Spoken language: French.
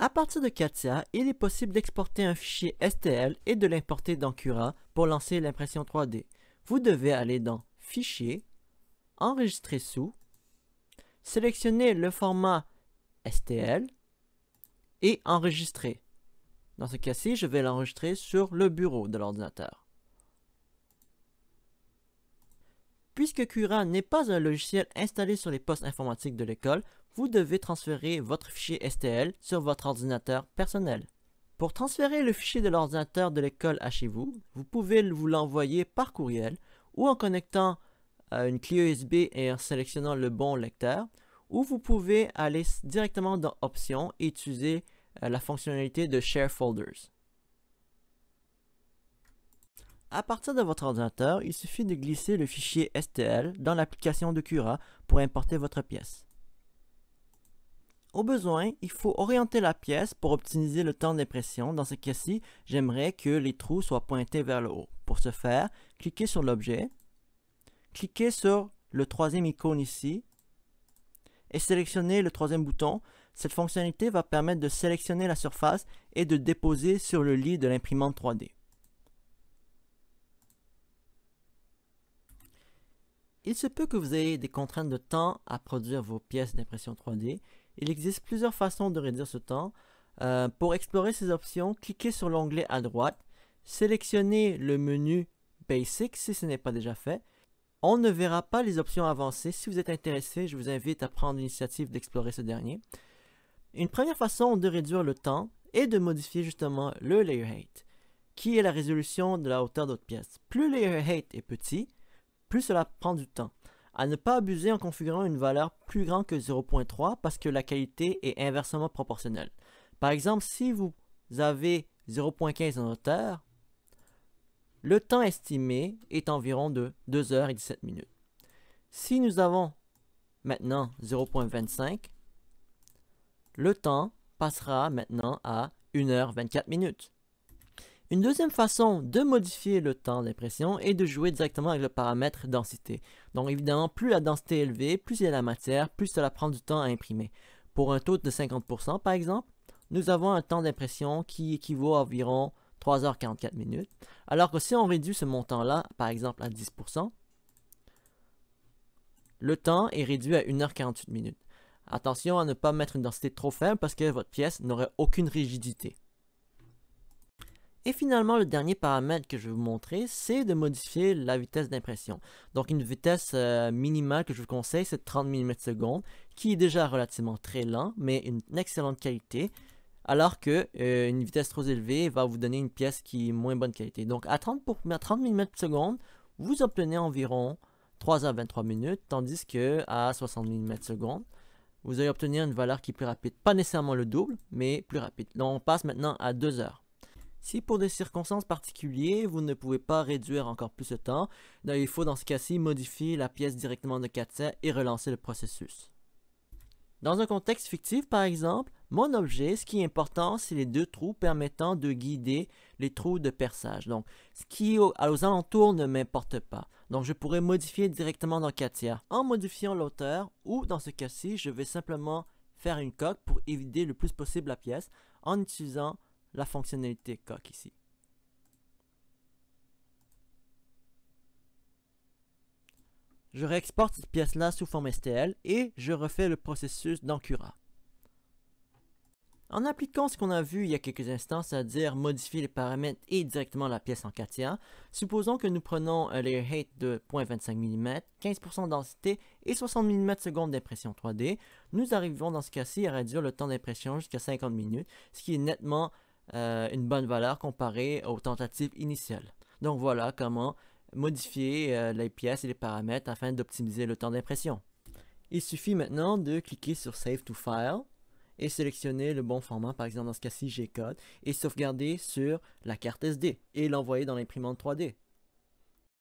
À partir de CATIA, il est possible d'exporter un fichier STL et de l'importer dans Cura pour lancer l'impression 3D. Vous devez aller dans Fichier, Enregistrer sous, sélectionner le format STL et enregistrer. Dans ce cas-ci, je vais l'enregistrer sur le bureau de l'ordinateur. Puisque Cura n'est pas un logiciel installé sur les postes informatiques de l'école, vous devez transférer votre fichier STL sur votre ordinateur personnel. Pour transférer le fichier de l'ordinateur de l'école à chez vous, vous pouvez vous l'envoyer par courriel ou en connectant à une clé USB et en sélectionnant le bon lecteur, ou vous pouvez aller directement dans Options et utiliser la fonctionnalité de Share Folders. À partir de votre ordinateur, il suffit de glisser le fichier STL dans l'application de Cura pour importer votre pièce. Au besoin, il faut orienter la pièce pour optimiser le temps d'impression. Dans ce cas-ci, j'aimerais que les trous soient pointés vers le haut. Pour ce faire, cliquez sur l'objet, cliquez sur le troisième icône ici et sélectionnez le troisième bouton. Cette fonctionnalité va permettre de sélectionner la surface et de déposer sur le lit de l'imprimante 3D. Il se peut que vous ayez des contraintes de temps à produire vos pièces d'impression 3D. Il existe plusieurs façons de réduire ce temps. Pour explorer ces options, cliquez sur l'onglet à droite, sélectionnez le menu Basic si ce n'est pas déjà fait. On ne verra pas les options avancées. Si vous êtes intéressé, je vous invite à prendre l'initiative d'explorer ce dernier. Une première façon de réduire le temps est de modifier justement le layer height, qui est la résolution de la hauteur de votre pièce. Plus le layer height est petit, plus cela prend du temps. À ne pas abuser en configurant une valeur plus grande que 0.3 parce que la qualité est inversement proportionnelle. Par exemple, si vous avez 0.15 en hauteur, le temps estimé est environ de 2h17. Si nous avons maintenant 0.25, le temps passera maintenant à 1h24. Une deuxième façon de modifier le temps d'impression est de jouer directement avec le paramètre densité. Donc évidemment, plus la densité est élevée, plus il y a la matière, plus cela prend du temps à imprimer. Pour un taux de 50% par exemple, nous avons un temps d'impression qui équivaut à environ 3h44. Alors que si on réduit ce montant-là, par exemple à 10%, le temps est réduit à 1h48. Attention à ne pas mettre une densité trop faible parce que votre pièce n'aurait aucune rigidité. Et finalement, le dernier paramètre que je vais vous montrer, c'est de modifier la vitesse d'impression. Donc une vitesse minimale que je vous conseille, c'est 30 mm/s, qui est déjà relativement très lent, mais une excellente qualité, alors que une vitesse trop élevée va vous donner une pièce qui est moins bonne qualité. Donc à 30 mm/s, vous obtenez environ 3h23, tandis que à 60 mm/s, vous allez obtenir une valeur qui est plus rapide. Pas nécessairement le double, mais plus rapide. Donc on passe maintenant à 2 heures. Si pour des circonstances particulières, vous ne pouvez pas réduire encore plus le temps, il faut dans ce cas-ci modifier la pièce directement de CATIA et relancer le processus. Dans un contexte fictif par exemple, mon objet, ce qui est important, c'est les deux trous permettant de guider les trous de perçage. Donc, ce qui est aux alentours ne m'importe pas. Donc, je pourrais modifier directement dans CATIA en modifiant l'auteur ou dans ce cas-ci, je vais simplement faire une coque pour éviter le plus possible la pièce en utilisant la fonctionnalité coque ici. Je réexporte cette pièce-là sous forme STL et je refais le processus dans Cura. En appliquant ce qu'on a vu il y a quelques instants, c'est-à-dire modifier les paramètres et directement la pièce en CATIA, supposons que nous prenons un layer height de 0.25 mm, 15% de densité et 60 mm/s d'impression 3D, nous arrivons dans ce cas-ci à réduire le temps d'impression jusqu'à 50 minutes, ce qui est nettement une bonne valeur comparée aux tentatives initiales. Donc voilà comment modifier les pièces et les paramètres afin d'optimiser le temps d'impression. Il suffit maintenant de cliquer sur Save to File et sélectionner le bon format, par exemple dans ce cas-ci G-code, et sauvegarder sur la carte SD et l'envoyer dans l'imprimante 3D.